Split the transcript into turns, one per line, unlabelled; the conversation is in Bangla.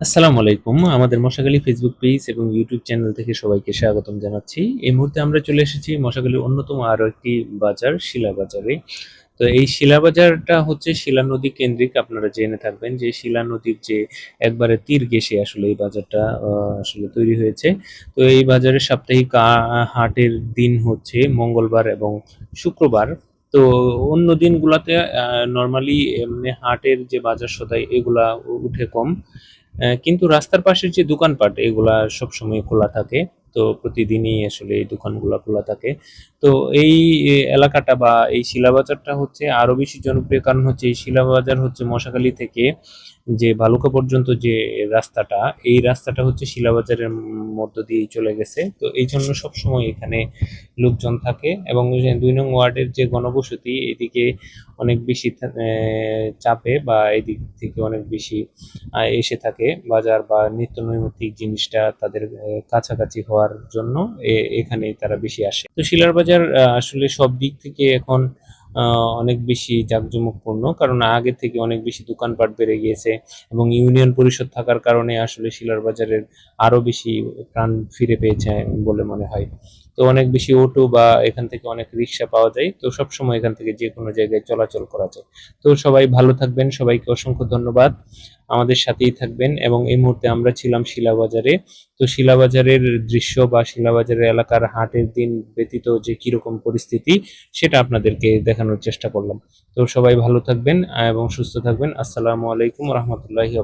আসসালামু আলাইকুম। আমাদের মশাখালী ফেসবুক পেজ এবং ইউটিউব চ্যানেল থেকে সবাইকে স্বাগতম জানাচ্ছি। এই মুহূর্তে আমরা চলে এসেছি মশাখালীর অন্যতম আরো একটি বাজার, শিলা বাজারে। তো এই শিলা বাজারটা হচ্ছে শিলা নদী কেন্দ্রিক। আপনারা জেনে থাকবেন যে শিলা নদীর যে একবারে তীর ঘেঁষে আসলে এই বাজারটা আসলে তৈরি হয়েছে। তো এই বাজারের সাপ্তাহিক হাটের দিন হচ্ছে মঙ্গলবার এবং শুক্রবার। তো অন্য দিনগুলাতে নরমালি এমনি হাটের যে বাজার সদাই এগুলা উঠে কম। কিন্তু রাস্তার পাশের যে দোকানপাট এগুলা সবসময় খোলা থাকে। তো প্রতিদিনই আসলে এই দোকানগুলা খোলা থাকে। তো এই এলাকাটা বা এই শিলাবাজারটা হচ্ছে আরো বেশি জনপ্রিয়, কারণ হচ্ছে এই শিলাবাজার হচ্ছে মশাখালী থেকে যে ভালুকা পর্যন্ত যে রাস্তাটা, এই রাস্তাটা হচ্ছে শিলাবাজারের মধ্য দিয়েই চলে গেছে। তো এই জন্য সবসময় এখানে লোকজন থাকে, এবং ওই যে ২ নং ওয়ার্ডের যে ঘনবসতি এদিকে অনেক বেশি চাপে, বা এদিক থেকে অনেক বেশি এসে থাকে বাজার বা নিত্য নৈমিত্তিক জিনিসটা তাদের কাছাকাছি হওয়ার জন্য এখানে তারা বেশি আসে। তো শিলার বাজার আসলে সব দিক থেকে এখন অনেক বেশি জাঁকজমকপূর্ণ, কারণ আগে থেকে অনেক বেশি দোকানপাট বেড়ে গিয়েছে, এবং ইউনিয়ন পরিষদ থাকার কারণে আসলে শিলার বাজারের আরো বেশি প্রাণ ফিরে পেয়েছে বলে মনে হয়। তো অনেক বেশি অটো বা এখান থেকে অনেক রিক্সা পাওয়া যায়, তো সবসময় এখান থেকে যে কোনো জায়গায় চলাচল করা যায়। তো সবাই ভালো থাকবেন, সবাইকে অসংখ্য ধন্যবাদ। আমাদের সাথেই থাকবেন। এবং এই মুহূর্তে আমরা ছিলাম শিলাবাজারে। তো শিলাবাজারের দৃশ্য বা শিলাবাজারের এলাকার হাটের দিন ব্যতীত যে কিরকম পরিস্থিতি সেটা আপনাদেরকে দেখানোর চেষ্টা করলাম। তো সবাই ভালো থাকবেন এবং সুস্থ থাকবেন। আসসালামু আলাইকুম রহমতুল্লাহি